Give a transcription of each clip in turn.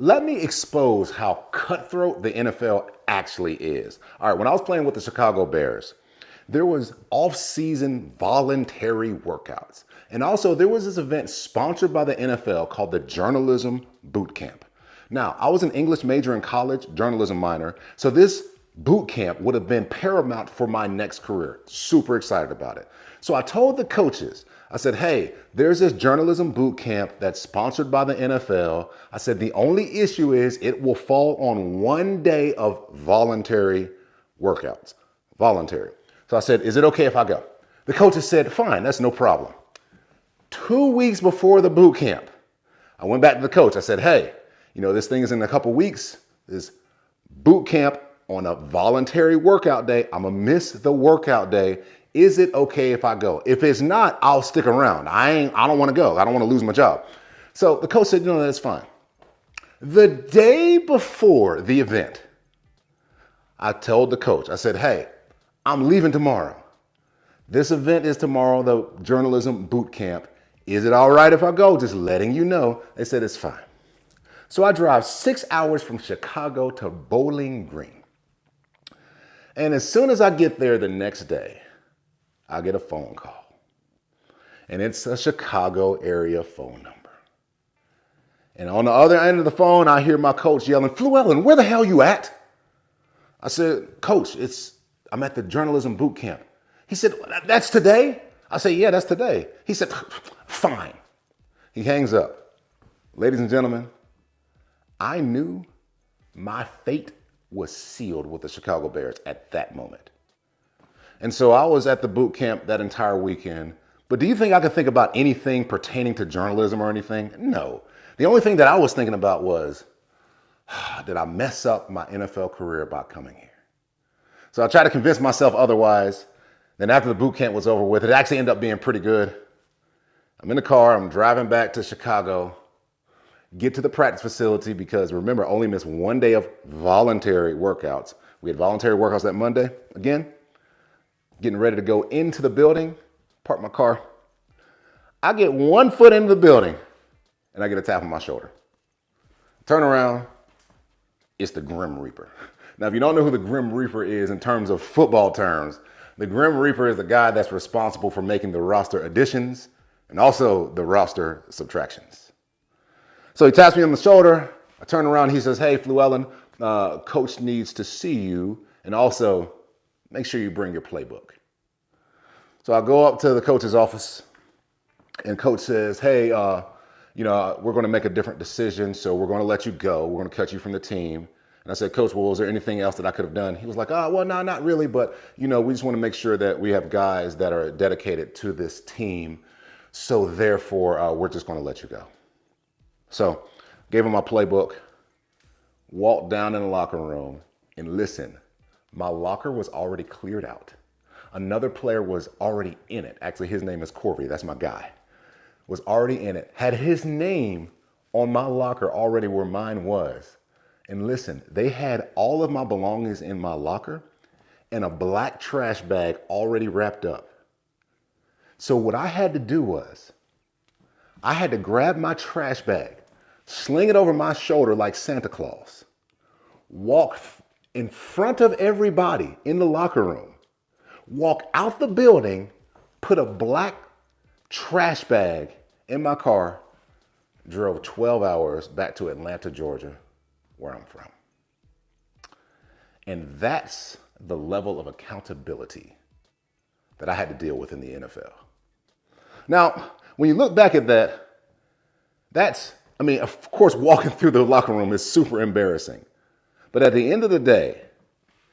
let me expose how cutthroat the NFL actually is. All right, when I was playing with the Chicago Bears, there was off-season voluntary workouts. And also there was this event sponsored by the NFL called the Journalism Boot Camp. Now, I was an English major in college, journalism minor, so this boot camp would have been paramount for my next career. Super excited about it. So I told the coaches, I said, hey, there's this journalism boot camp that's sponsored by the NFL. I said, the only issue is it will fall on one day of voluntary workouts. Voluntary. So I said, is it okay if I go? The coaches said, fine, that's no problem. 2 weeks before the boot camp, I went back to the coach. I said, hey, this thing is in a couple weeks. This boot camp on a voluntary workout day. I'm gonna miss the workout day. Is it okay if I go? If it's not, I'll stick around. I don't want to go. I don't want to lose my job. So the coach said, that's fine. The day before the event, I told the coach, I said, hey, I'm leaving tomorrow. This event is tomorrow, the journalism boot camp. Is it all right if I go? Just letting you know. They said it's fine. So I drive 6 hours from Chicago to Bowling Green. And as soon as I get there the next day, I get a phone call. And it's a Chicago area phone number. And on the other end of the phone, I hear my coach yelling, Llewellyn, where the hell you at? I said, Coach, I'm at the journalism boot camp. He said, that's today? I said, yeah, that's today. He said, fine. He hangs up. Ladies and gentlemen, I knew my fate was sealed with the Chicago Bears at that moment. And so I was at the boot camp that entire weekend. But do you think I could think about anything pertaining to journalism or anything? No. The only thing that I was thinking about was, did I mess up my NFL career by coming here? So I tried to convince myself otherwise. Then after the boot camp was over with, it actually ended up being pretty good. I'm in the car, I'm driving back to Chicago, get to the practice facility because remember, I only missed one day of voluntary workouts. We had voluntary workouts that Monday. Again, getting ready to go into the building, park my car. I get 1 foot into the building and I get a tap on my shoulder. Turn around, it's the Grim Reaper. Now, if you don't know who the Grim Reaper is in terms of football terms, the Grim Reaper is the guy that's responsible for making the roster additions and also the roster subtractions. So he taps me on the shoulder. I turn around. He says, hey, Llewellyn, coach needs to see you. And also make sure you bring your playbook. So I go up to the coach's office and coach says, hey, we're going to make a different decision. So we're going to let you go. We're going to cut you from the team. And I said, Coach, well, is there anything else that I could have done? He was like, well, no, not really. But, we just want to make sure that we have guys that are dedicated to this team. So therefore, we're just going to let you go. So gave him my playbook, walked down in the locker room, and listen, my locker was already cleared out. Another player was already in it. Actually, his name is Corby. That's my guy. Was already in it. Had his name on my locker already where mine was. And listen, they had all of my belongings in my locker and a black trash bag already wrapped up. So what I had to do was, I had to grab my trash bag, sling it over my shoulder like Santa Claus, walk in front of everybody in the locker room, walk out the building, put a black trash bag in my car, drove 12 hours back to Atlanta, Georgia, where I'm from. And that's the level of accountability that I had to deal with in the NFL. Now, when you look back at that, of course, walking through the locker room is super embarrassing. But at the end of the day,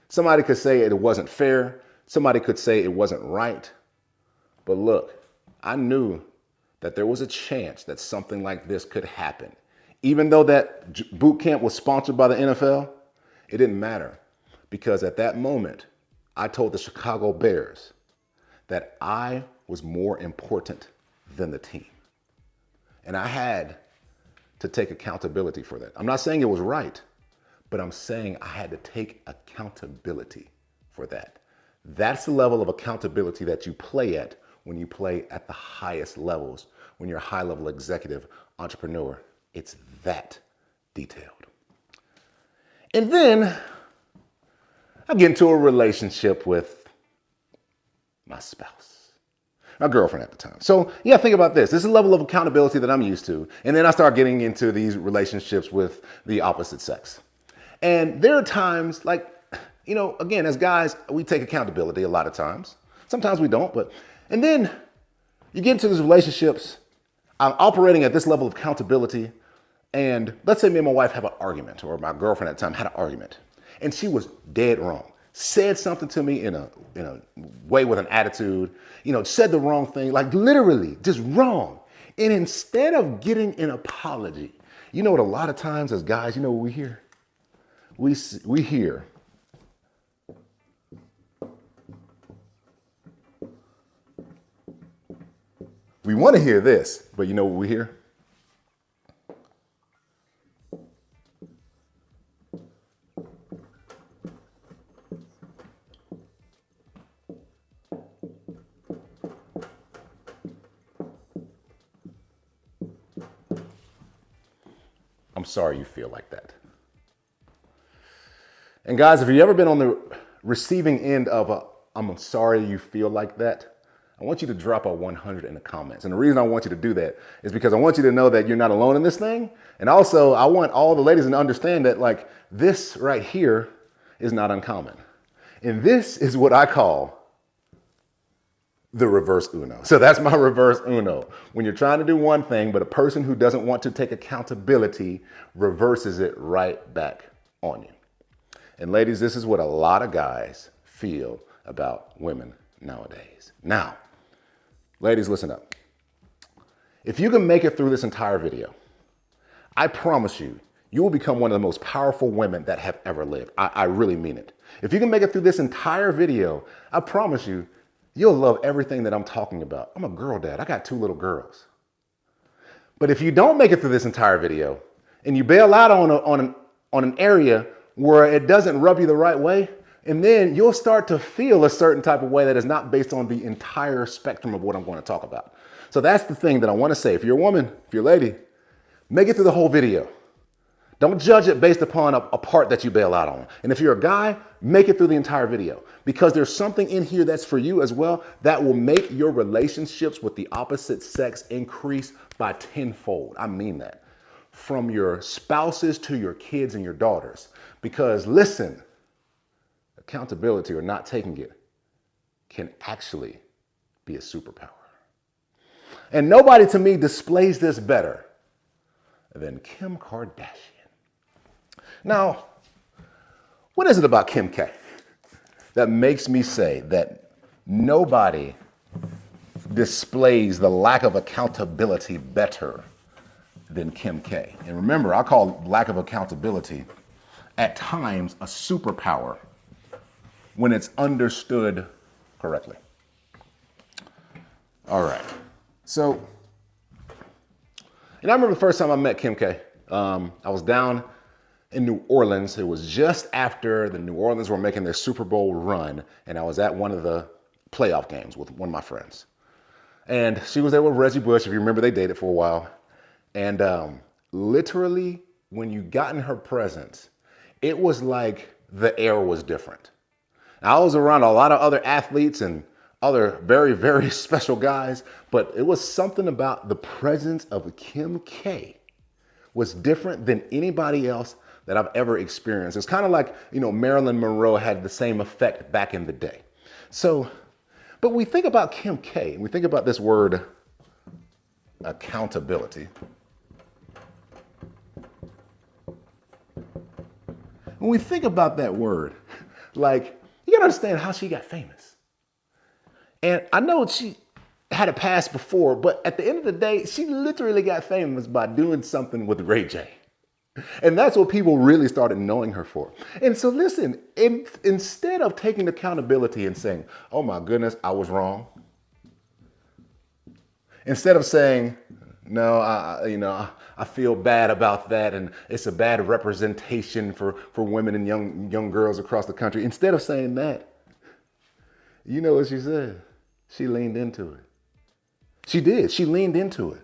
somebody could say it wasn't fair. Somebody could say it wasn't right. But look, I knew that there was a chance that something like this could happen. Even though that boot camp was sponsored by the NFL, it didn't matter because at that moment, I told the Chicago Bears that I was more important than the team. And I had to take accountability for that. I'm not saying it was right, but I'm saying I had to take accountability for that. That's the level of accountability that you play at when you play at the highest levels, when you're a high-level executive entrepreneur. It's that detailed. And then I get into a relationship with my spouse, my girlfriend at the time. So yeah, think about this. This is a level of accountability that I'm used to. And then I start getting into these relationships with the opposite sex. And there are times like, again, as guys, we take accountability a lot of times. Sometimes we don't, and then you get into these relationships, I'm operating at this level of accountability. And let's say me and my wife have an argument, or my girlfriend at the time had an argument, and she was dead wrong. Said something to me in a way with an attitude, said the wrong thing, like literally just wrong. And instead of getting an apology, what a lot of times as guys, what we hear? We hear, we want to hear this, but you know what we hear? I'm sorry you feel like that. And guys, if you've ever been on the receiving end of I'm sorry you feel like that, I want you to drop a 100 in the comments. And the reason I want you to do that is because I want you to know that you're not alone in this thing. And also I want all the ladies to understand that like this right here is not uncommon. And this is what I call the reverse Uno. So that's my reverse Uno. When you're trying to do one thing, but a person who doesn't want to take accountability reverses it right back on you. And ladies, this is what a lot of guys feel about women nowadays. Now, ladies, listen up. If you can make it through this entire video, I promise you, you will become one of the most powerful women that have ever lived. I really mean it. If you can make it through this entire video, I promise you, you'll love everything that I'm talking about. I'm a girl dad. I got 2 little girls. But if you don't make it through this entire video and you bail out on an area where it doesn't rub you the right way, and then you'll start to feel a certain type of way that is not based on the entire spectrum of what I'm going to talk about. So that's the thing that I want to say. If you're a woman, if you're a lady, make it through the whole video. Don't judge it based upon a part that you bail out on. And if you're a guy, make it through the entire video, because there's something in here that's for you as well that will make your relationships with the opposite sex increase by tenfold. I mean that. From your spouses to your kids and your daughters. Because listen, accountability or not taking it can actually be a superpower. And nobody to me displays this better than Kim Kardashian. Now, what is it about Kim K that makes me say that nobody displays the lack of accountability better than Kim K? And remember, I call lack of accountability at times a superpower when it's understood correctly. All right. So, I remember the first time I met Kim K. I was down in New Orleans. It was just after the New Orleans were making their Super Bowl run, and I was at one of the playoff games with one of my friends. And she was there with Reggie Bush. If you remember, they dated for a while. And literally, when you got in her presence, it was like the air was different. I was around a lot of other athletes and other very, very special guys, but it was something about the presence of Kim K was different than anybody else that I've ever experienced. It's kind of like, Marilyn Monroe had the same effect back in the day. So, but we think about Kim K, and we think about this word accountability. When we think about that word, like, you gotta understand how she got famous. And I know she had a past before, but at the end of the day, she literally got famous by doing something with Ray J. And that's what people really started knowing her for. And so listen, instead of taking accountability and saying, oh my goodness, I was wrong. Instead of saying, no, I feel bad about that, and it's a bad representation for women and young girls across the country. Instead of saying that, you know what she said? She leaned into it. She did. She leaned into it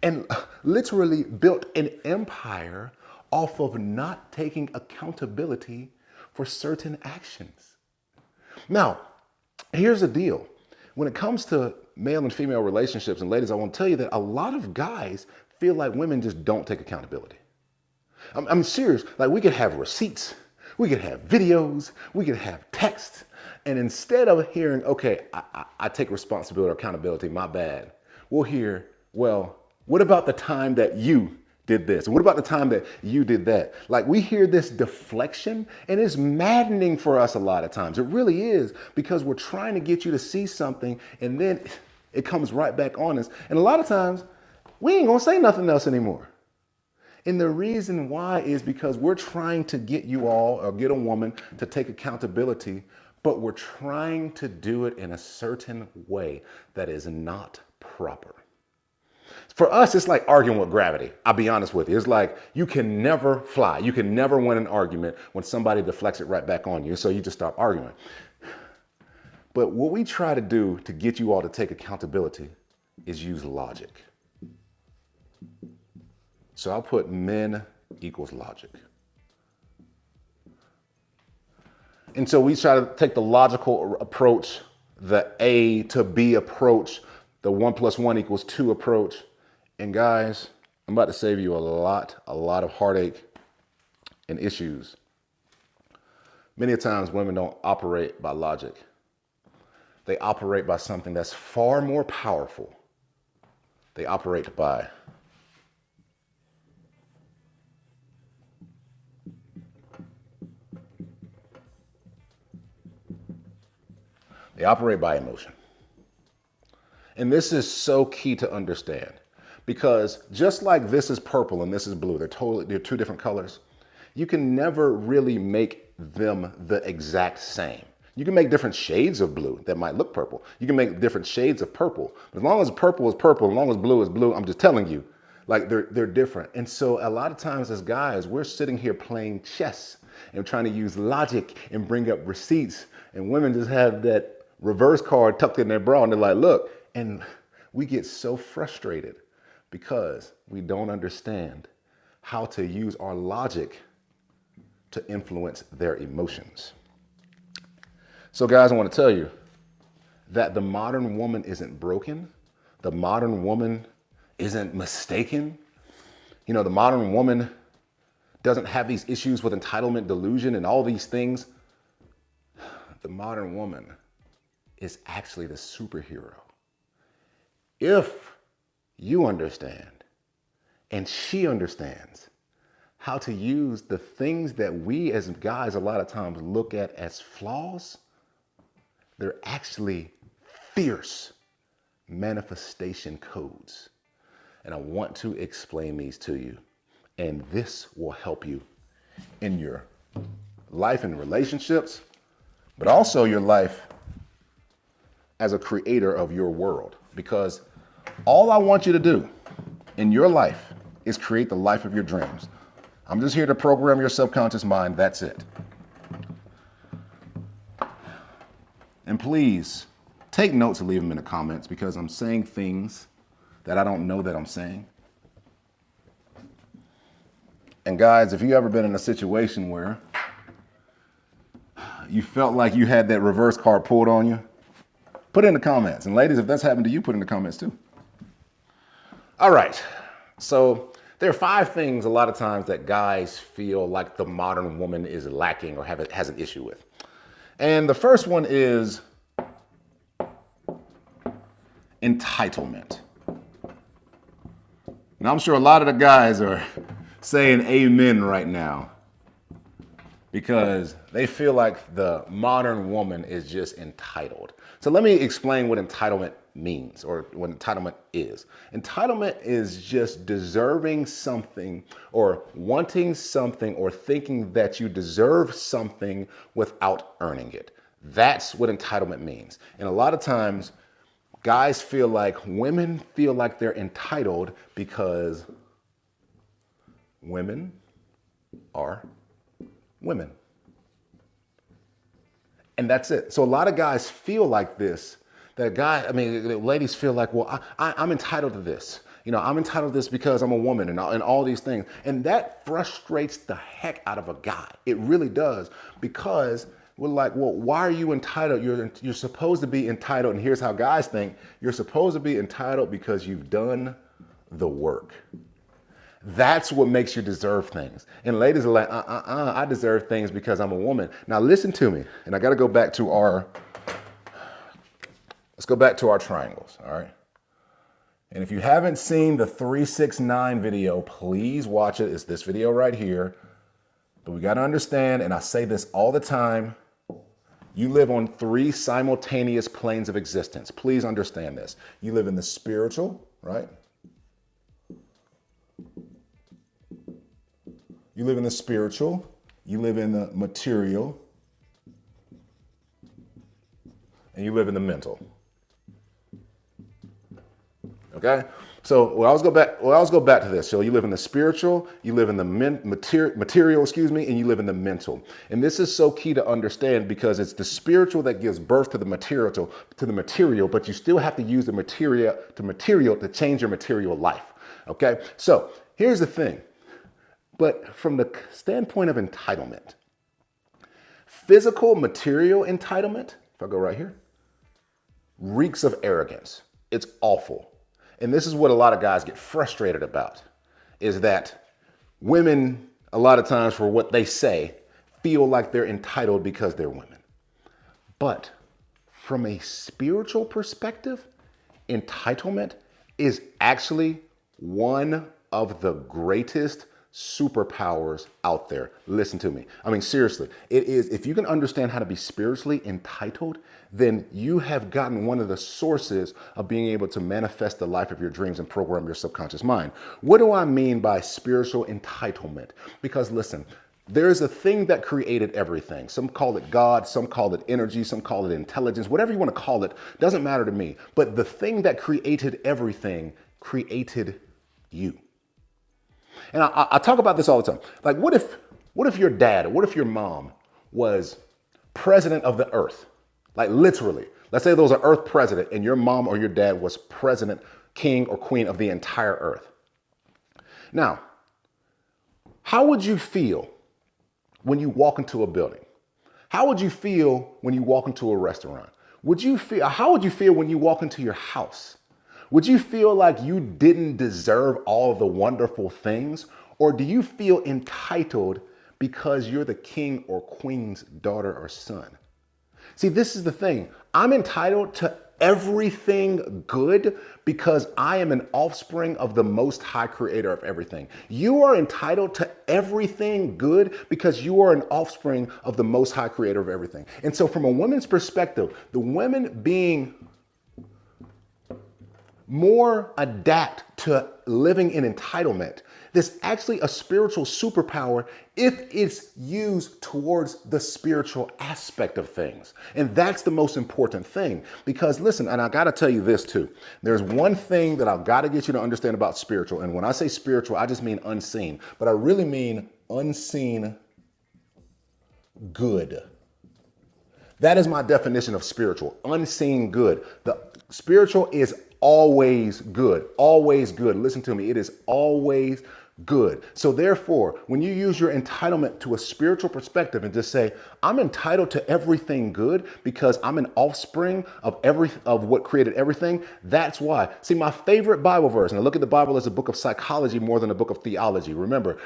and literally built an empire off of not taking accountability for certain actions. Now, here's the deal. When it comes to male and female relationships, and ladies, I want to tell you that a lot of guys feel like women just don't take accountability. I'm serious. Like, we could have receipts, we could have videos, we could have texts. And instead of hearing, okay, I take responsibility or accountability, my bad, we'll hear, well, what about the time that you did this? What about the time that you did that? Like, we hear this deflection, and it's maddening for us a lot of times. It really is, because we're trying to get you to see something, and then it comes right back on us. And a lot of times, we ain't gonna say nothing else anymore. And the reason why is because we're trying to get you all, or get a woman, to take accountability, but we're trying to do it in a certain way that is not proper. For us, it's like arguing with gravity. I'll be honest with you. It's like you can never fly. You can never win an argument when somebody deflects it right back on you. So you just stop arguing. But what we try to do to get you all to take accountability is use logic. So I'll put men equals logic. And so we try to take the logical approach, the A to B approach, the 1 + 1 = 2 approach. And guys, I'm about to save you a lot of heartache and issues. Many times women don't operate by logic. They operate by something that's far more powerful. They operate by emotion. And this is so key to understand, because just like this is purple and this is blue, they're two different colors. You can never really make them the exact same. You can make different shades of blue that might look purple. You can make different shades of purple. But as long as purple is purple, as long as blue is blue, I'm just telling you, like they're different. And so a lot of times as guys, we're sitting here playing chess and trying to use logic and bring up receipts. And women just have that reverse card tucked in their bra and they're like, look. And we get so frustrated because we don't understand how to use our logic to influence their emotions. So guys, I want to tell you that the modern woman isn't broken. The modern woman isn't mistaken. You know, the modern woman doesn't have these issues with entitlement, delusion, and all these things. The modern woman is actually the superhero. If you understand and she understands how to use the things that we as guys a lot of times look at as flaws, they're actually fierce manifestation codes. And I want to explain these to you. And this will help you in your life and relationships, but also your life as a creator of your world. Because all I want you to do in your life is create the life of your dreams. I'm just here to program your subconscious mind. That's it. And please take notes and leave them in the comments, because I'm saying things that I don't know that I'm saying. And guys, if you ever been in a situation where you felt like you had that reverse card pulled on you, put it in the comments. And ladies, if that's happened to you, put it in the comments too. All right. So there are 5 things a lot of times that guys feel like the modern woman is lacking or has an issue with. And the first one is entitlement. Now, I'm sure a lot of the guys are saying amen right now, because they feel like the modern woman is just entitled. So let me explain what entitlement means, or what entitlement is. Entitlement is just deserving something, or wanting something, or thinking that you deserve something without earning it. That's what entitlement means. And a lot of times guys feel like women feel like they're entitled because women are women. And that's it. So a lot of guys feel like this, ladies feel like, well, I'm entitled to this. I'm entitled to this because I'm a woman and all these things. And that frustrates the heck out of a guy. It really does, because we're like, well, why are you entitled? You're supposed to be entitled. And here's how guys think. You're supposed to be entitled because you've done the work. That's what makes you deserve things. And ladies are like, I deserve things because I'm a woman. Now listen to me. And I got to go back to let's go back to our triangles. All right. And if you haven't seen the 369 video, please watch it. It's this video right here. But we got to understand, and I say this all the time, you live on 3 simultaneous planes of existence. Please understand this. You live in the spiritual, right? You live in the spiritual, you live in the material, and you live in the mental. Okay? So we'll always go back to this. So you live in the spiritual, you live in the material, and you live in the mental. And this is so key to understand, because it's the spiritual that gives birth to the material, but you still have to use the material to change your material life. Okay? So here's the thing. But from the standpoint of entitlement, physical material entitlement, if I go right here, reeks of arrogance. It's awful. And this is what a lot of guys get frustrated about, is that women, a lot of times, for what they say, feel like they're entitled because they're women. But from a spiritual perspective, entitlement is actually one of the greatest superpowers out there. Listen to me. I mean, seriously, it is. If you can understand how to be spiritually entitled, then you have gotten one of the sources of being able to manifest the life of your dreams and program your subconscious mind. What do I mean by spiritual entitlement? Because listen, there's a thing that created everything. Some call it God, some call it energy, some call it intelligence, whatever you want to call it, doesn't matter to me. But the thing that created everything created you. And I talk about this all the time. Like, what if your dad, or what if your mom was president of the earth? Like, literally, let's say there was an earth president and your mom or your dad was president, king or queen of the entire earth. Now, how would you feel when you walk into a building? How would you feel when you walk into a restaurant? How would you feel when you walk into your house? Would you feel like you didn't deserve all of the wonderful things? Or do you feel entitled because you're the king or queen's daughter or son? See, this is the thing. I'm entitled to everything good because I am an offspring of the Most High Creator of everything. You are entitled to everything good because you are an offspring of the Most High Creator of everything. And so from a woman's perspective, the women being more adapt to living in entitlement, there's actually a spiritual superpower if it's used towards the spiritual aspect of things. And that's the most important thing, because listen, and I got to tell you this too. There's one thing that I've got to get you to understand about spiritual. And when I say spiritual, I just mean unseen, but I really mean unseen good. That is my definition of spiritual, unseen good. The spiritual is always good, always good. Listen to me. It is always good. So therefore, when you use your entitlement to a spiritual perspective and just say, I'm entitled to everything good because I'm an offspring of what created everything. That's why. See, my favorite Bible verse, and I look at the Bible as a book of psychology more than a book of theology. Remember,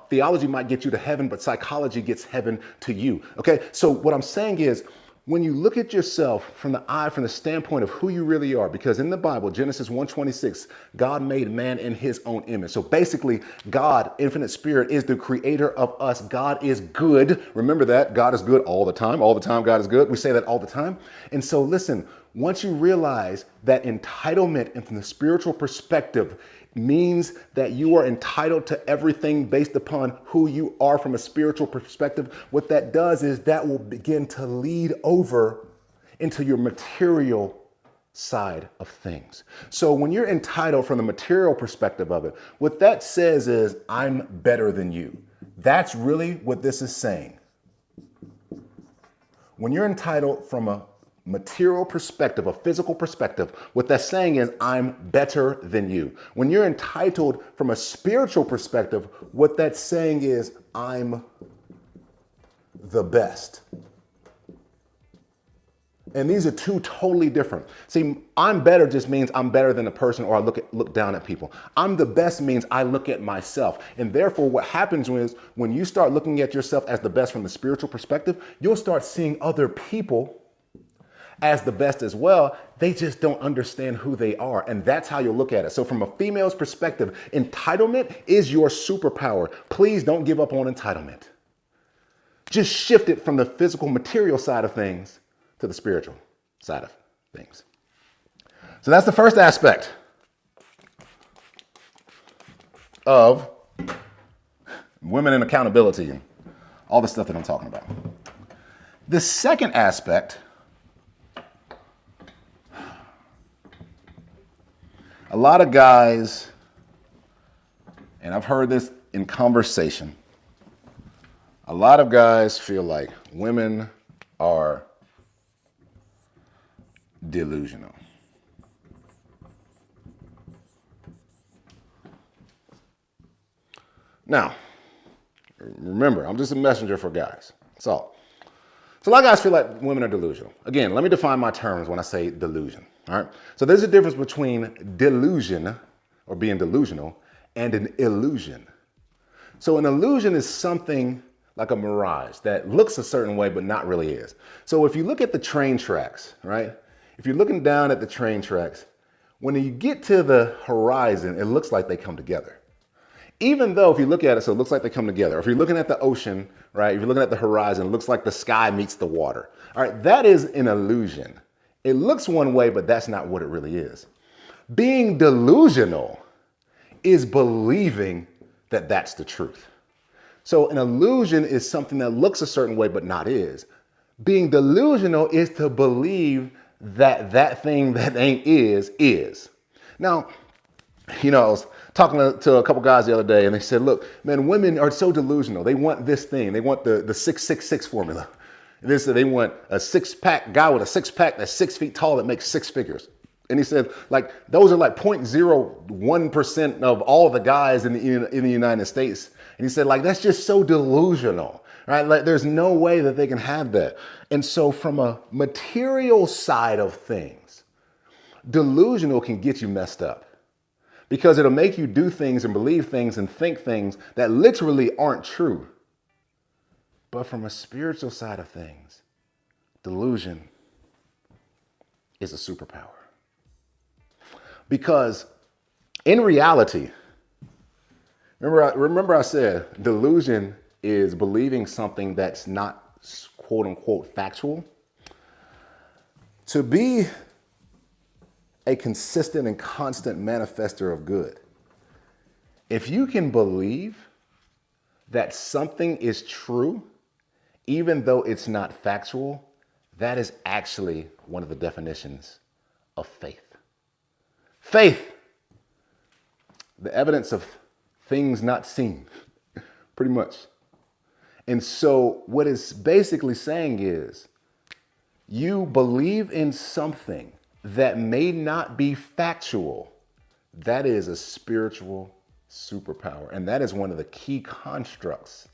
theology might get you to heaven, but psychology gets heaven to you. Okay. So what I'm saying is, when you look at yourself from the standpoint of who you really are, because in the Bible, Genesis 1:26, God made man in his own image. So basically, God, infinite spirit, is the creator of us. God is good. Remember that. God is good all the time. All the time, God is good. We say that all the time. And so listen, once you realize that entitlement and from the spiritual perspective means that you are entitled to everything based upon who you are from a spiritual perspective, what that does is that will begin to lead over into your material side of things. So when you're entitled from the material perspective of it, what that says is, I'm better than you. That's really what this is saying. When you're entitled from a material perspective, a physical perspective, what that's saying is, I'm better than you. When you're entitled from a spiritual perspective, what that's saying is, I'm the best. And these are two totally different. See, I'm better just means I'm better than a person, or I look down at people. I'm the best means I look at myself. And therefore, what happens is when you start looking at yourself as the best from the spiritual perspective, you'll start seeing other people as the best as well. They just don't understand who they are. And that's how you'll look at it. So from a female's perspective, entitlement is your superpower. Please don't give up on entitlement. Just shift it from the physical material side of things to the spiritual side of things. So that's the first aspect of women and accountability and all the stuff that I'm talking about. The second aspect, a lot of guys, and I've heard this in conversation, a lot of guys feel like women are delusional. Now, remember, I'm just a messenger for guys. That's all. So a lot of guys feel like women are delusional. Again, let me define my terms when I say delusion. All right. So there's a difference between delusion, or being delusional, and an illusion. So an illusion is something like a mirage that looks a certain way but not really is. So if you look at the train tracks, right? If you're looking down at the train tracks, when you get to the horizon, it looks like they come together. Even though if you look at it, so it looks like they come together. If you're looking at the ocean, right? If you're looking at the horizon, it looks like the sky meets the water. All right, that is an illusion. It looks one way, but that's not what it really is. Being delusional is believing that that's the truth. So an illusion is something that looks a certain way, but not is. Being delusional is to believe that that thing that ain't is. Now, I was talking to a couple guys the other day, and they said, look, man, women are so delusional. They want this thing. They want the 666 formula. They want a six-pack guy with a six-pack that's 6 feet tall that makes six figures. And he said, like, those are like 0.01% of all the guys in the United States. And he said, like, that's just so delusional, right? Like, there's no way that they can have that. And so from a material side of things, delusional can get you messed up because it'll make you do things and believe things and think things that literally aren't true. But from a spiritual side of things, delusion is a superpower. Because in reality, remember I said delusion is believing something that's not quote unquote factual. To be a consistent and constant manifester of good, if you can believe that something is true, even though it's not factual, that is actually one of the definitions of faith. Faith, the evidence of things not seen, pretty much. And so what it's basically saying is you believe in something that may not be factual. That is a spiritual superpower. And that is one of the key constructs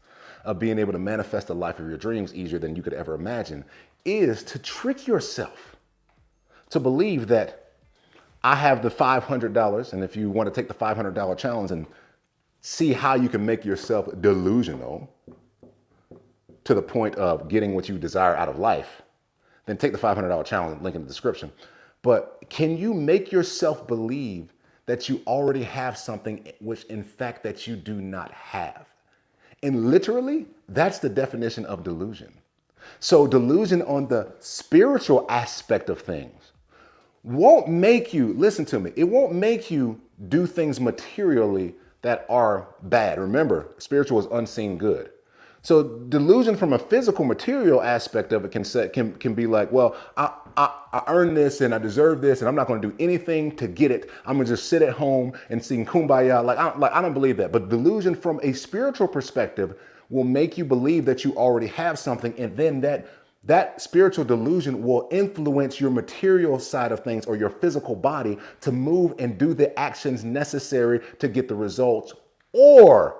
of being able to manifest the life of your dreams easier than you could ever imagine, is to trick yourself to believe that I have the $500, and if you want to take the $500 challenge and see how you can make yourself delusional to the point of getting what you desire out of life, then take the $500 challenge, link in the description. But can you make yourself believe that you already have something which in fact that you do not have? And literally, that's the definition of delusion. So delusion on the spiritual aspect of things won't make you, listen to me, it won't make you do things materially that are bad. Remember, spiritual is unseen good. So delusion from a physical material aspect of it can be like, well, I earned this and I deserve this and I'm not going to do anything to get it. I'm going to just sit at home and sing kumbaya. I don't believe that. But delusion from a spiritual perspective will make you believe that you already have something, and then that that spiritual delusion will influence your material side of things or your physical body to move and do the actions necessary to get the results, or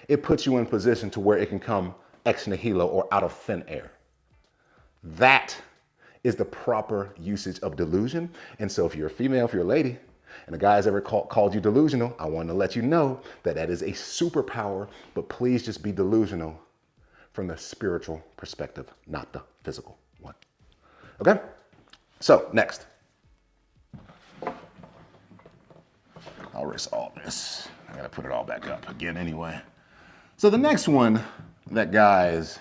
it puts you in position to where it can come ex nihilo or out of thin air. That is the proper usage of delusion. And so if you're a female, if you're a lady, and a guy has ever called you delusional, I want to let you know that that is a superpower, but please just be delusional from the spiritual perspective, not the physical one. Okay? So, next. I'll erase all this. I gotta put it all back up again anyway. So the next one that guys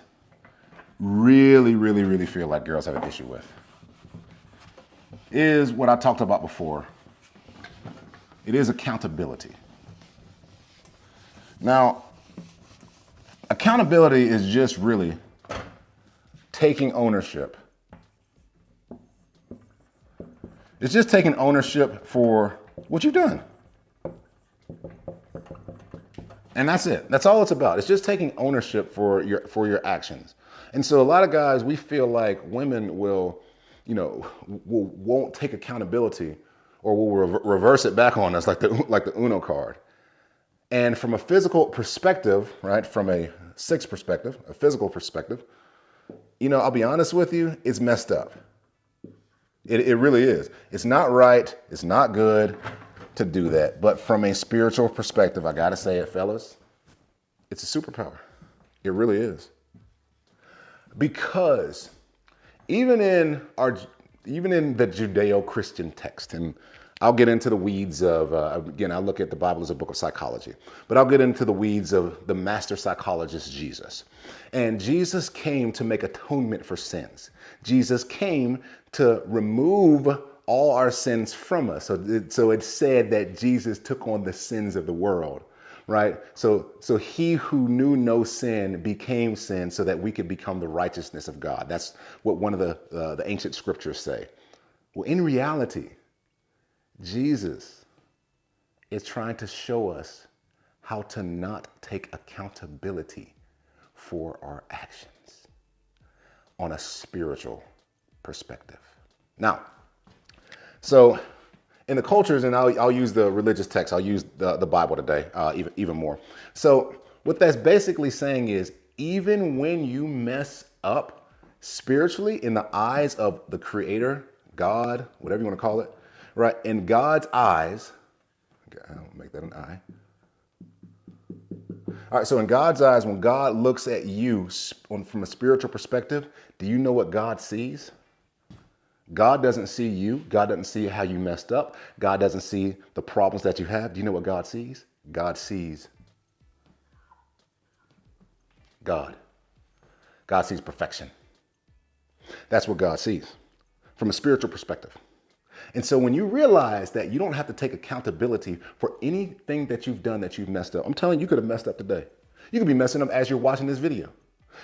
really feel like girls have an issue with is what I talked about before. It is accountability. Now, accountability is just really taking ownership. It's just taking ownership for what you've done. And that's it. That's all it's about. It's just taking ownership for your actions. And so a lot of guys, we feel like women won't take accountability or will reverse it back on us like the Uno card. And from a physical perspective, right, from a sex perspective, a physical perspective, I'll be honest with you, it's messed up. It really is. It's not right. It's not good to do that. But from a spiritual perspective, I got to say it, fellas, it's a superpower. It really is. Because even in the Judeo-Christian text, and I'll get into the weeds of, again, I look at the Bible as a book of psychology, but I'll get into the weeds of the master psychologist, Jesus. And Jesus came to make atonement for sins. Jesus came to remove all our sins from us. So it's said that Jesus took on the sins of the world, right? So he who knew no sin became sin so that we could become the righteousness of God. That's what one of the ancient scriptures say. Well, in reality, Jesus is trying to show us how to not take accountability for our actions on a spiritual perspective. Now, so in the cultures, and I'll use the religious text, I'll use the Bible today even more. So what that's basically saying is, even when you mess up spiritually in the eyes of the Creator, God, whatever you want to call it, right? In God's eyes, okay, I'll make that an I. All right, so in God's eyes, when God looks at you from a spiritual perspective, do you know what God sees? God doesn't see you. God doesn't see how you messed up. God doesn't see the problems that you have. Do you know what God sees? God sees God. God sees perfection. That's what God sees from a spiritual perspective. And so when you realize that you don't have to take accountability for anything that you've done that you've messed up, I'm telling you, you could have messed up today. You could be messing up as you're watching this video.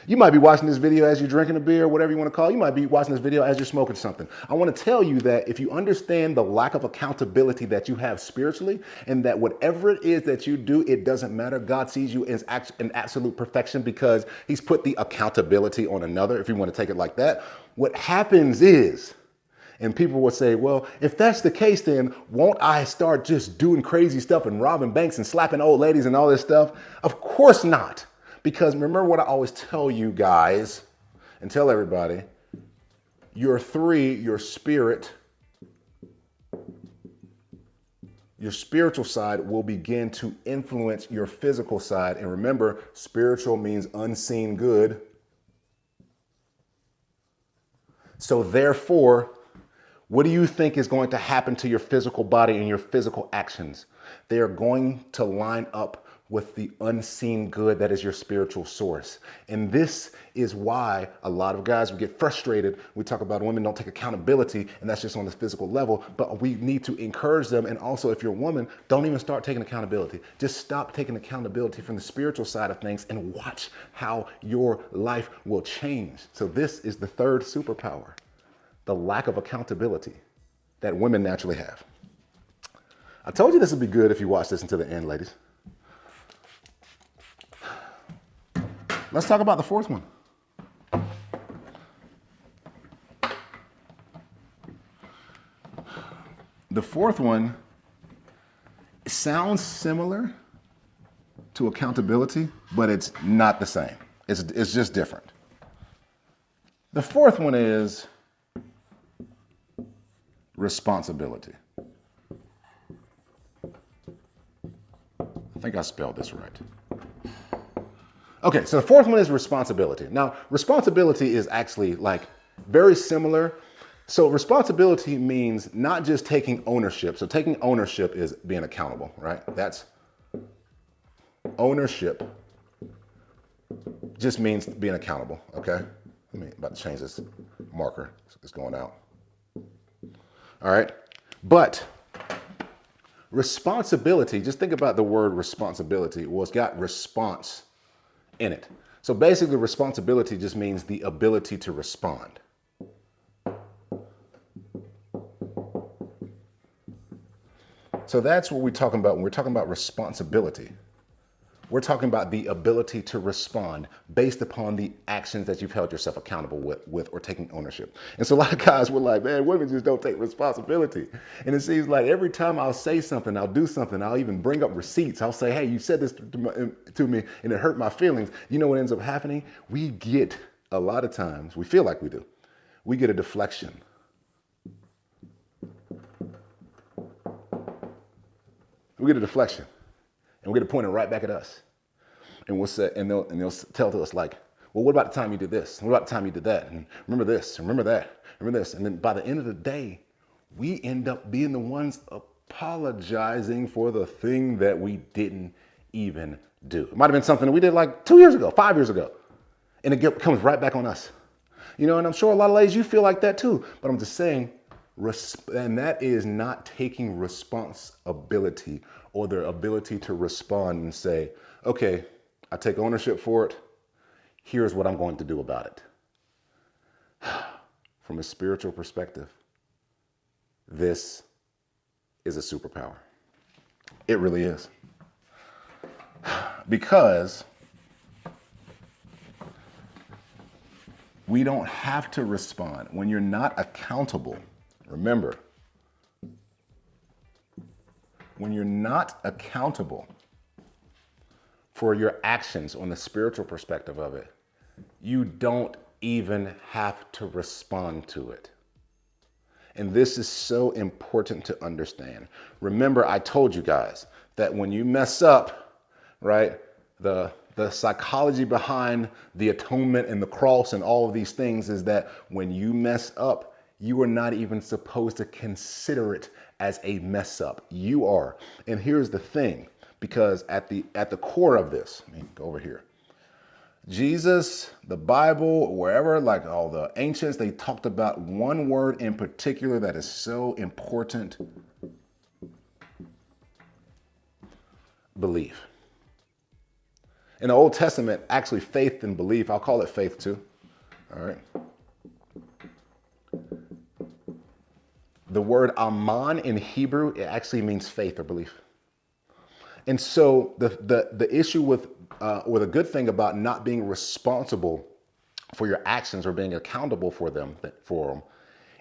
You might be watching this video as you're drinking a beer, whatever you want to call it. You might be watching this video as you're smoking something. I want to tell you that if you understand the lack of accountability that you have spiritually, and that whatever it is that you do, it doesn't matter. God sees you as in absolute perfection because he's put the accountability on another, if you want to take it like that. What happens is, and people will say, well, if that's the case, then won't I start just doing crazy stuff and robbing banks and slapping old ladies and all this stuff? Of course not. Because remember what I always tell you guys and tell everybody, your spirit, your spiritual side will begin to influence your physical side. And remember, spiritual means unseen good. So therefore, what do you think is going to happen to your physical body and your physical actions? They are going to line up with the unseen good that is your spiritual source. And this is why a lot of guys will get frustrated. We talk about women don't take accountability, and that's just on the physical level, but we need to encourage them. And also, if you're a woman, don't even start taking accountability. Just stop taking accountability from the spiritual side of things and watch how your life will change. So this is the third superpower, the lack of accountability that women naturally have. I told you this would be good if you watch this until the end, ladies. Let's talk about the fourth one. The fourth one sounds similar to accountability, but it's not the same. It's just different. The fourth one is responsibility. I think I spelled this right. Okay, so the fourth one is responsibility. Now, responsibility is actually like very similar. So responsibility means not just taking ownership. So taking ownership is being accountable, right? That's ownership just means being accountable, okay? About to change this marker. It's going out. All right, but responsibility, just think about the word responsibility. Well, it's got response in it. So basically responsibility just means the ability to respond. So that's what we're talking about when we're talking about responsibility. We're talking about the ability to respond based upon the actions that you've held yourself accountable with or taking ownership. And so a lot of guys were like, man, women just don't take responsibility. And it seems like every time I'll say something, I'll do something, I'll even bring up receipts. I'll say, hey, you said this to me and it hurt my feelings. You know what ends up happening? We get, a lot of times, we feel like we do, we get a deflection. We get a deflection. And we get it pointed right back at us. And we'll say, and they'll tell to us like, well, what about the time you did this? What about the time you did that? And remember this, remember that, remember this. And then by the end of the day, we end up being the ones apologizing for the thing that we didn't even do. It might have been something that we did like 2 years ago, 5 years ago. And it comes right back on us. You know, and I'm sure a lot of ladies, you feel like that too. But I'm just saying, and that is not taking responsibility or their ability to respond and say, okay, I take ownership for it. Here's what I'm going to do about it. From a spiritual perspective, this is a superpower. It really is. Because we don't have to respond when you're not accountable. Remember, when you're not accountable for your actions on the spiritual perspective of it, you don't even have to respond to it. And this is so important to understand. Remember, I told you guys that when you mess up, right, the psychology behind the atonement and the cross and all of these things is that when you mess up, you are not even supposed to consider it as a mess up. You are. And here's the thing, because at the core of this, let me go over here. Jesus, the Bible, wherever, like all the ancients, they talked about one word in particular that is so important. Belief. In the Old Testament, actually faith and belief, I'll call it faith too. All right. The word aman in Hebrew, it actually means faith or belief. And so the issue with, or the good thing about not being responsible for your actions or being accountable for them,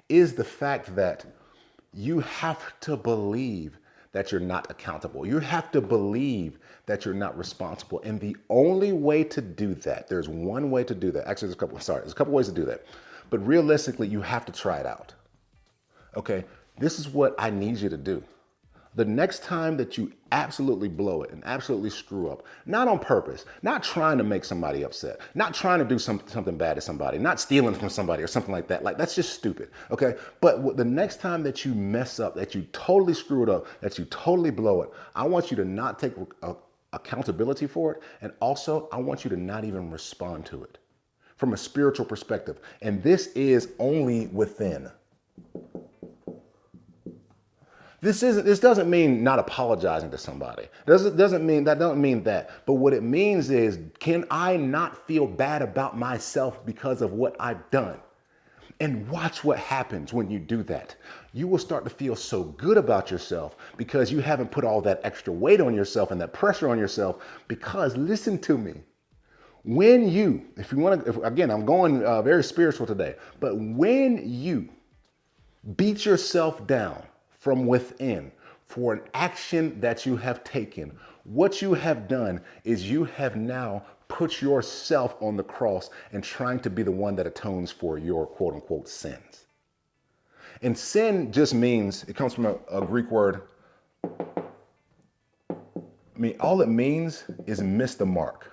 is the fact that you have to believe that you're not accountable. You have to believe that you're not responsible. And the only way to do that, there's one way to do that. Actually, there's a couple ways to do that. But realistically, you have to try it out. Okay, this is what I need you to do. The next time that you absolutely blow it and absolutely screw up, not on purpose, not trying to make somebody upset, not trying to do something bad to somebody, not stealing from somebody or something like that. Like, that's just stupid, okay? But the next time that you mess up, that you totally screw it up, that you totally blow it, I want you to not take accountability for it. And also, I want you to not even respond to it from a spiritual perspective. And this is only within. This doesn't mean not apologizing to somebody. Doesn't mean that. But what it means is, can I not feel bad about myself because of what I've done? And watch what happens when you do that. You will start to feel so good about yourself because you haven't put all that extra weight on yourself and that pressure on yourself. Because listen to me, when you, again, I'm going very spiritual today, but when you beat yourself down from within for an action that you have taken. What you have done is you have now put yourself on the cross and trying to be the one that atones for your quote unquote sins. And sin just means, it comes from a Greek word. I mean, all it means is miss the mark.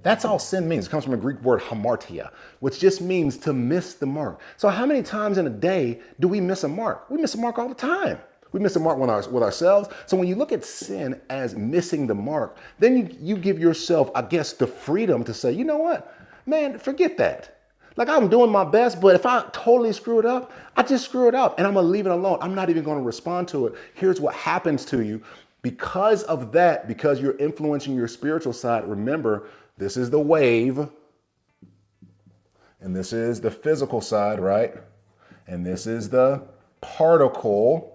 That's all sin means. It comes from a Greek word hamartia, which just means to miss the mark. So how many times in a day do we miss a mark? We miss a mark all the time. We miss a mark with ourselves. So when you look at sin as missing the mark, then you give yourself, I guess, the freedom to say, you know what, man, forget that. Like, I'm doing my best, but if I totally screw it up, I just screw it up and I'm gonna leave it alone. I'm not even gonna respond to it. Here's what happens to you. Because of that, because you're influencing your spiritual side, remember, this is the wave and this is the physical side, right? And this is the particle.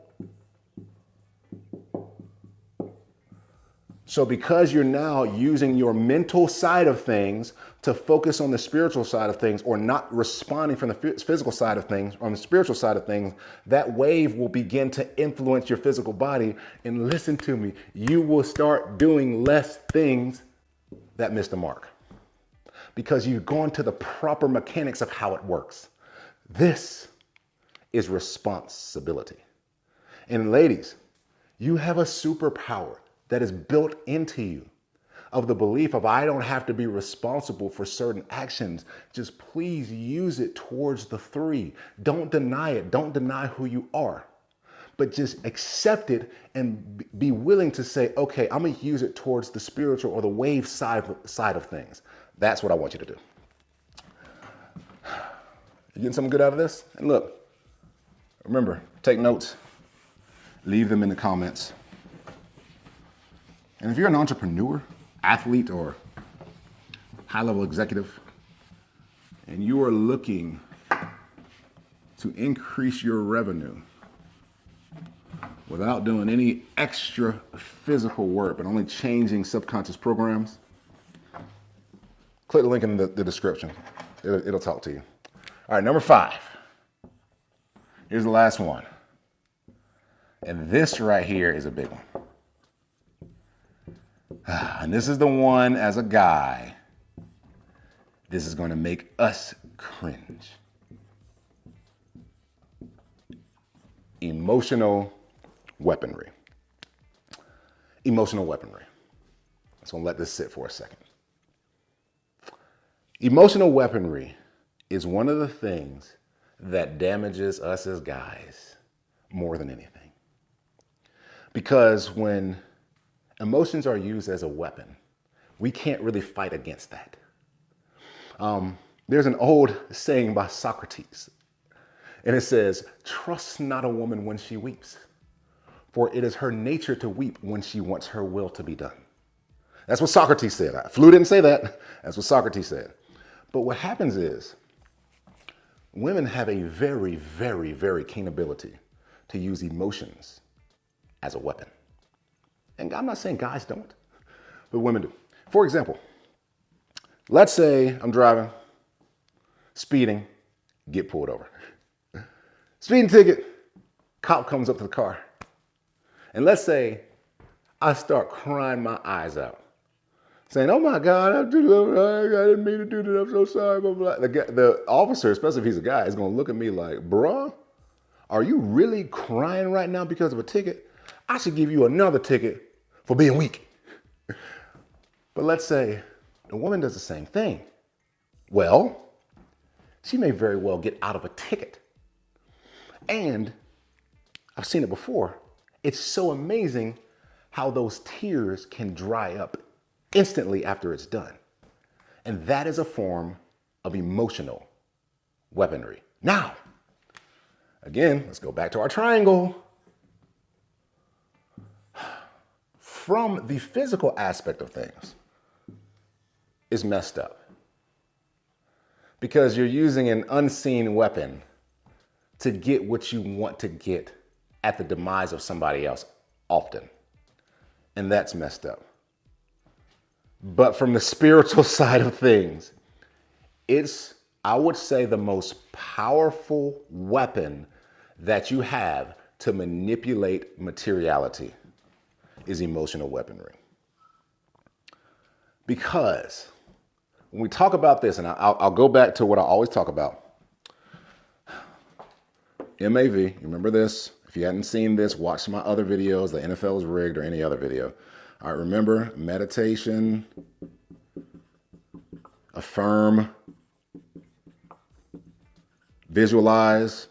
So because you're now using your mental side of things to focus on the spiritual side of things, or not responding from the physical side of things, on the spiritual side of things, that wave will begin to influence your physical body. And listen to me, you will start doing less things that miss the mark because you've gone to the proper mechanics of how it works. This is responsibility. And ladies, you have a superpower that is built into you of the belief of, I don't have to be responsible for certain actions. Just please use it towards the three. Don't deny it. Don't deny who you are, but just accept it and be willing to say, okay, I'm going to use it towards the spiritual or the wave side of things. That's what I want you to do. You getting something good out of this? And look, remember, take notes, leave them in the comments. And if you're an entrepreneur, athlete, or high-level executive, and you are looking to increase your revenue without doing any extra physical work, but only changing subconscious programs, click the link in the description. It'll talk to you. All right, number 5. Here's the last one. And this right here is a big one. And this is the one, as a guy, this is going to make us cringe. Emotional weaponry. Emotional weaponry. I'm just going to let this sit for a second. Emotional weaponry is one of the things that damages us as guys more than anything. Because when emotions are used as a weapon, we can't really fight against that. There's an old saying by Socrates, and it says, trust not a woman when she weeps, for it is her nature to weep when she wants her will to be done. That's what Socrates said. Flu didn't say that. That's what Socrates said. But what happens is women have a very, very, very keen ability to use emotions as a weapon. And I'm not saying guys don't, but women do. For example, let's say I'm driving, speeding, get pulled over. Speeding ticket, cop comes up to the car. And let's say I start crying my eyes out, saying, oh my God, I didn't mean to do that, I'm so sorry, blah, blah. The officer, especially if he's a guy, is gonna look at me like, bruh, are you really crying right now because of a ticket? I should give you another ticket for being weak. But let's say the woman does the same thing. Well, she may very well get out of a ticket. And I've seen it before. It's so amazing how those tears can dry up instantly after it's done. And that is a form of emotional weaponry. Now, again, let's go back to our triangle. From the physical aspect of things, is messed up. Because you're using an unseen weapon to get what you want to get at the demise of somebody else often. And that's messed up. But from the spiritual side of things, it's, I would say, the most powerful weapon that you have to manipulate materiality is emotional weaponry. Because when we talk about this, and I'll go back to what I always talk about, MAV, you remember this? If you hadn't seen this, watch my other videos, the NFL is rigged or any other video. All right, remember meditation, affirm, visualize.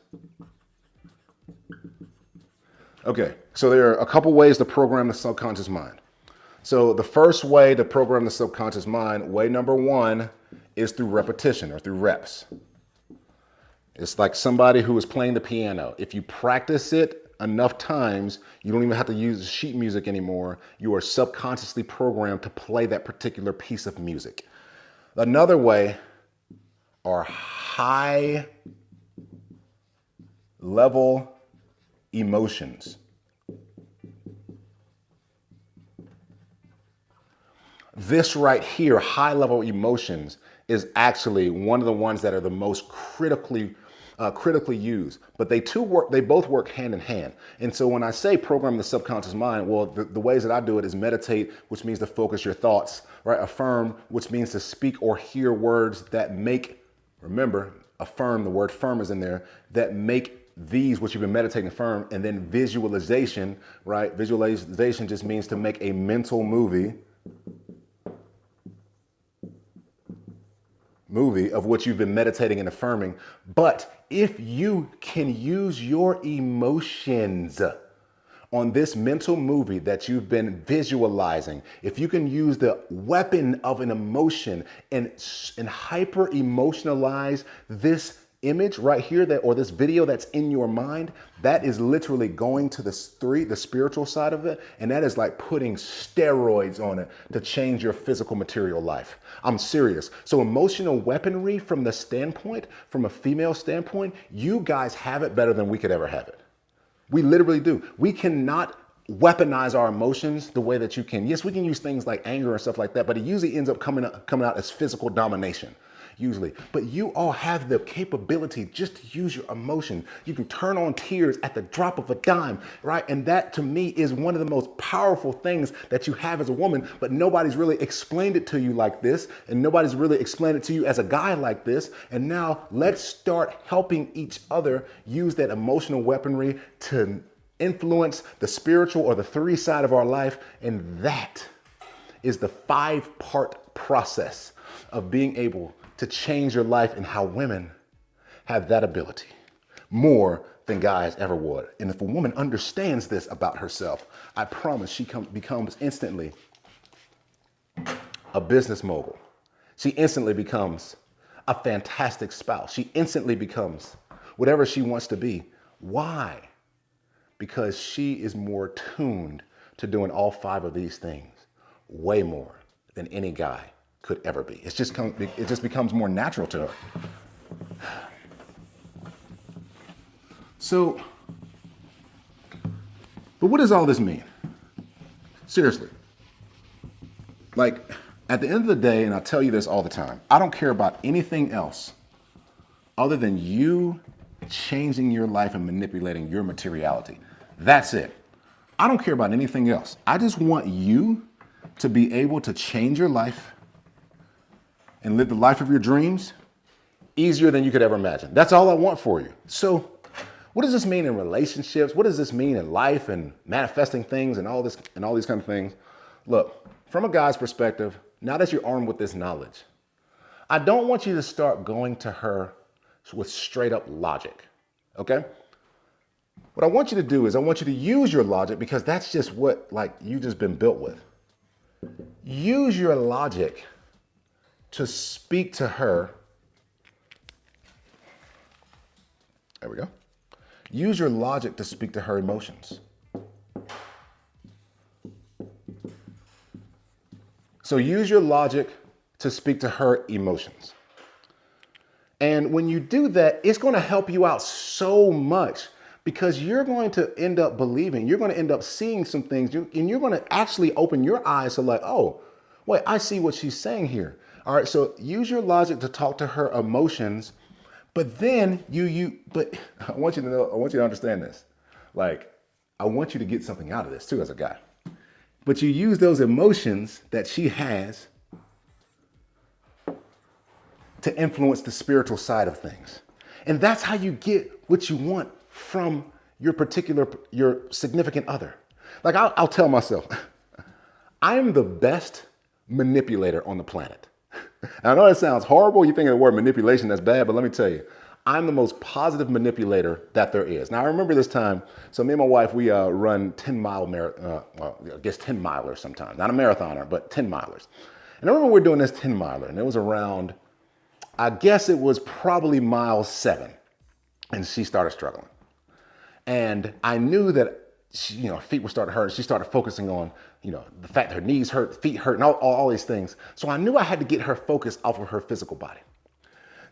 Okay, so there are a couple ways to program the subconscious mind. So the first way to program the subconscious mind, way number one, is through repetition or through reps. It's like somebody who is playing the piano. If you practice it enough times, you don't even have to use sheet music anymore. You are subconsciously programmed to play that particular piece of music. Another way are high level emotions. This right here, high level emotions, is actually one of the ones that are the most critically used. But they both work hand in hand. And so when I say program the subconscious mind, well, the ways that I do it is meditate, which means to focus your thoughts, right? Affirm, which means to speak or hear words that make, remember, affirm, the word firm is in there, that make these, what you've been meditating, firm. And then visualization, right? Visualization just means to make a mental movie of what you've been meditating and affirming. But if you can use your emotions on this mental movie that you've been visualizing, if you can use the weapon of an emotion and hyper emotionalize this image right here, or this video that's in your mind, that is literally going to the spiritual side of it, and that is like putting steroids on it to change your physical material life. I'm serious. So emotional weaponry from a female standpoint, you guys have it better than we could ever have it. We literally do. We cannot weaponize our emotions the way that you can. Yes, we can use things like anger and stuff like that, but it usually ends up coming out as physical domination. Usually. But you all have the capability just to use your emotion. You can turn on tears at the drop of a dime, right? And that to me is one of the most powerful things that you have as a woman, but nobody's really explained it to you like this, and nobody's really explained it to you as a guy like this. And now let's start helping each other use that emotional weaponry to influence the spiritual or the three side of our life. And that is the 5-part process of being able to change your life, and how women have that ability more than guys ever would. And if a woman understands this about herself, I promise she becomes instantly a business mogul. She instantly becomes a fantastic spouse. She instantly becomes whatever she wants to be. Why? Because she is more tuned to doing all 5 of these things, way more than any guy could ever be. It just becomes more natural to her. So, but what does all this mean? Seriously. Like, at the end of the day, and I tell you this all the time, I don't care about anything else other than you changing your life and manipulating your materiality. That's it. I don't care about anything else. I just want you to be able to change your life and live the life of your dreams easier than you could ever imagine. That's all I want for you. So what does this mean in relationships? What does this mean in life and manifesting things and all these kind of things? Look, from a guy's perspective, now that you're armed with this knowledge, I don't want you to start going to her with straight up logic, okay? What I want you to do is I want you to use your logic, because that's just what you just been built with. Use your logic to speak to her. There we go. Use your logic to speak to her emotions. So use your logic to speak to her emotions. And when you do that, it's going to help you out so much, because you're going to end up believing, you're going to end up seeing some things, and you're going to actually open your eyes to oh, wait, I see what she's saying here. All right, so use your logic to talk to her emotions, But then but I want you to know, I want you to understand this. Like, I want you to get something out of this too as a guy. But you use those emotions that she has to influence the spiritual side of things. And that's how you get what you want from your significant other. Like I'll tell myself, I am the best manipulator on the planet. I know that sounds horrible. You think of the word manipulation, that's bad, but let me tell you, I'm the most positive manipulator that there is. Now I remember this time, so me and my wife, we run 10-mile well, I guess 10 milers sometimes. Not a marathoner, but 10 milers. And I remember we were doing this 10 miler, and it was around, I guess it was probably mile 7, and she started struggling. And I knew that she, feet were starting to hurt. She started focusing on, the fact that her knees hurt, feet hurt, and all these things. So I knew I had to get her focus off of her physical body.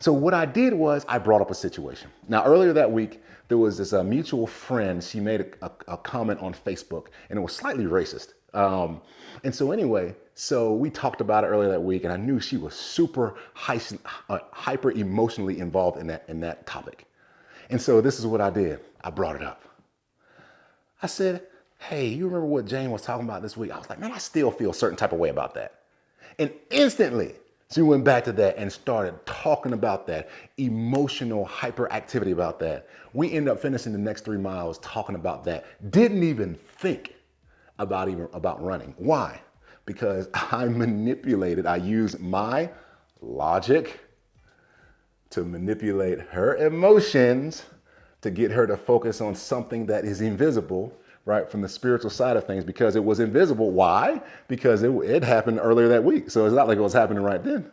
So what I did was I brought up a situation. Now, earlier that week, there was this mutual friend. She made a comment on Facebook, and it was slightly racist. And so anyway, so we talked about it earlier that week, and I knew she was super hyper emotionally involved in that topic. And so this is what I did. I brought it up. I said, hey, you remember what Jane was talking about this week? I was like, man, I still feel a certain type of way about that. And instantly, she went back to that and started talking about that emotional hyperactivity about that. We ended up finishing the next 3 miles talking about that. Didn't even think about running. Why? Because I used my logic to manipulate her emotions to get her to focus on something that is invisible, right, from the spiritual side of things, because it was invisible. Why? Because it happened earlier that week. So it's not like it was happening right then.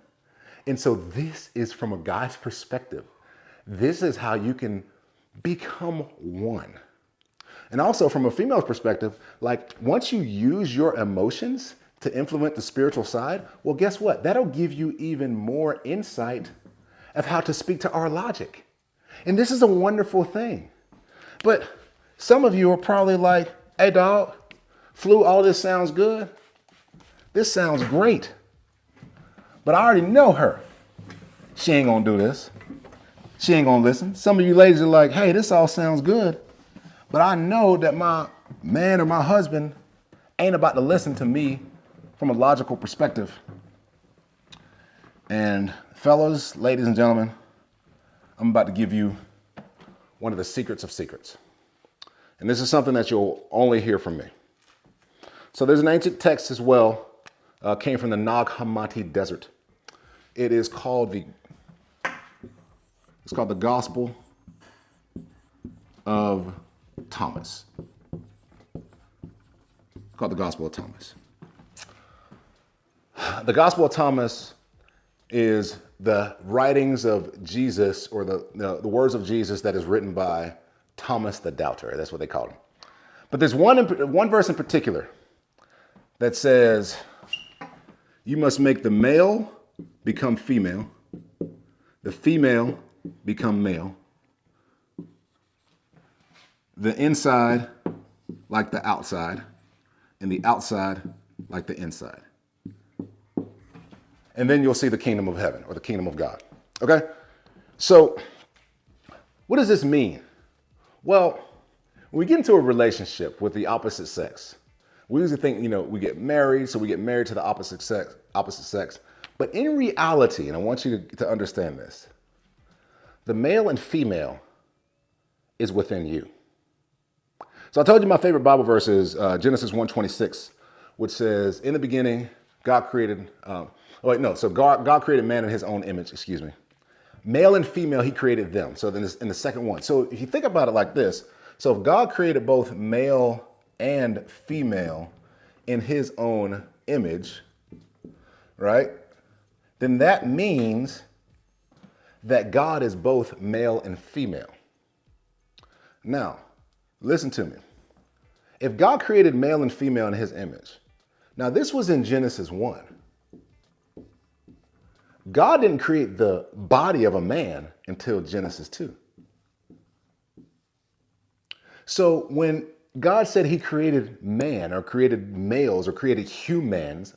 And so this is from a guy's perspective. This is how you can become one. And also from a female's perspective, like once you use your emotions to influence the spiritual side, well, guess what? That'll give you even more insight of how to speak to our logic. And this is a wonderful thing. But some of you are probably like, hey dog, Flu, all this sounds good. This sounds great. But I already know her. She ain't gonna do this. She ain't gonna listen. Some of you ladies are like, hey, this all sounds good. But I know that my man or my husband ain't about to listen to me from a logical perspective. And fellas, ladies and gentlemen, I'm about to give you one of the secrets of secrets. And this is something that you'll only hear from me. So there's an ancient text as well, came from the Nag Hammadi Desert. It is called the Gospel of Thomas. It's called the Gospel of Thomas. The Gospel of Thomas is the writings of Jesus, or the words of Jesus that is written by Thomas the Doubter. That's what they call him. But there's one verse in particular that says, you must make the male become female, the female become male, the inside like the outside, and the outside like the inside. And then you'll see the kingdom of heaven, or the kingdom of God. Okay? So what does this mean? Well, when we get into a relationship with the opposite sex, we usually think, we get married, so we get married to the opposite sex. But in reality, and I want you to understand this, the male and female is within you. So I told you my favorite Bible verse is Genesis 1:26, which says, in the beginning, God created, God created man in his own image, Male and female, he created them. So then in the second one. So if you think about it like this, so if God created both male and female in his own image, right? Then that means that God is both male and female. Now, listen to me. If God created male and female in his image, now this was in Genesis 1. God didn't create the body of a man until Genesis 2. So when God said he created man, or created males, or created humans,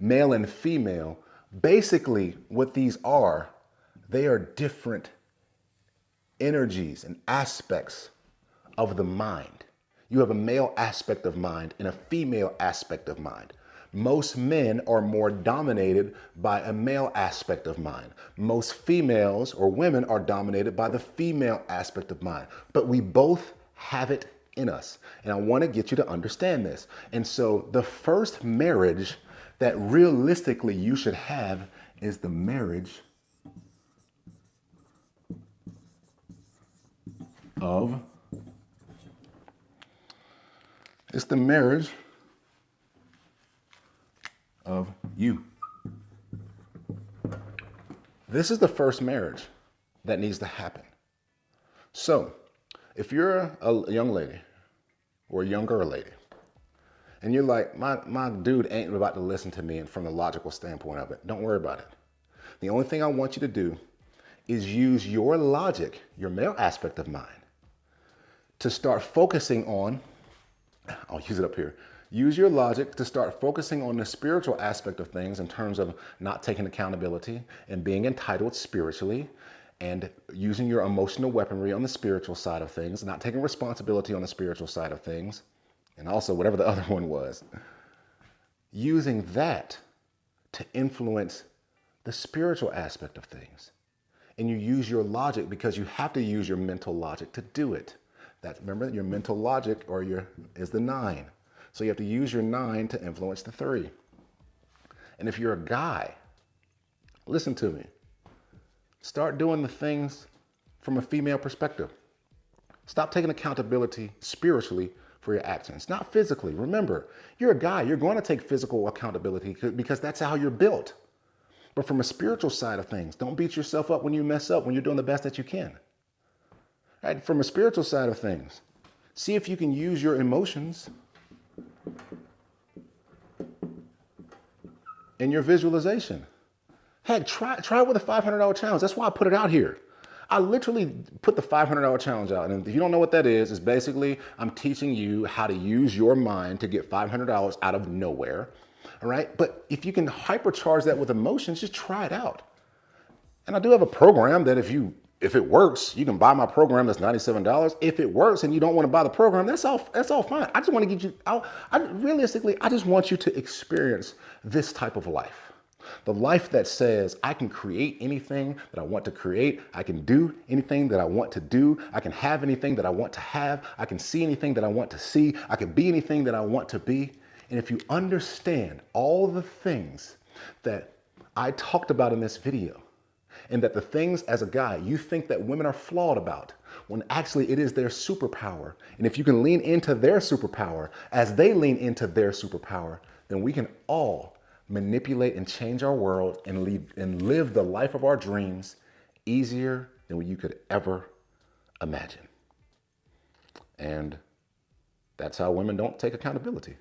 male and female, basically what these are, They are different energies and aspects of the mind. You have a male aspect of mind and a female aspect of mind. Most men are more dominated by a male aspect of mind. Most females or women are dominated by the female aspect of mind. But we both have it in us. And I want to get you to understand this. And so the first marriage that realistically you should have is the marriage of, it's the marriage of you. This is the first marriage that needs to happen. So if you're a young lady or a younger lady, and you're like, my dude ain't about to listen to me, and from the logical standpoint of it, don't worry about it. The only thing I want you to do is use your logic, your male aspect of mind, to start focusing on, I'll use it up here. Use your logic to start focusing on the spiritual aspect of things in terms of not taking accountability and being entitled spiritually, and using your emotional weaponry on the spiritual side of things, not taking responsibility on the spiritual side of things, and also whatever the other one was. Using that to influence the spiritual aspect of things. And you use your logic because you have to use your mental logic to do it. Remember, your mental logic is the 9. So you have to use your 9 to influence the 3. And if you're a guy, listen to me. Start doing the things from a female perspective. Stop taking accountability spiritually for your actions, not physically. Remember, you're a guy. You're going to take physical accountability because that's how you're built. But from a spiritual side of things, don't beat yourself up when you mess up, when you're doing the best that you can. Right? From a spiritual side of things, see if you can use your emotions in your visualization. Heck, try it with a $500 challenge. That's why I put it out here. I literally put the $500 challenge out. And if you don't know what that is, it's basically I'm teaching you how to use your mind to get $500 out of nowhere. All right. But if you can hypercharge that with emotions, just try it out. And I do have a program that if it works, you can buy my program that's $97. If it works and you don't want to buy the program, that's all fine. I just want to get you out. Realistically, I just want you to experience this type of life. The life that says I can create anything that I want to create. I can do anything that I want to do. I can have anything that I want to have. I can see anything that I want to see. I can be anything that I want to be. And if you understand all the things that I talked about in this video, and that the things as a guy you think that women are flawed about, when actually it is their superpower. And if you can lean into their superpower as they lean into their superpower, then we can all manipulate and change our world and live the life of our dreams easier than you could ever imagine. And that's how women don't take accountability.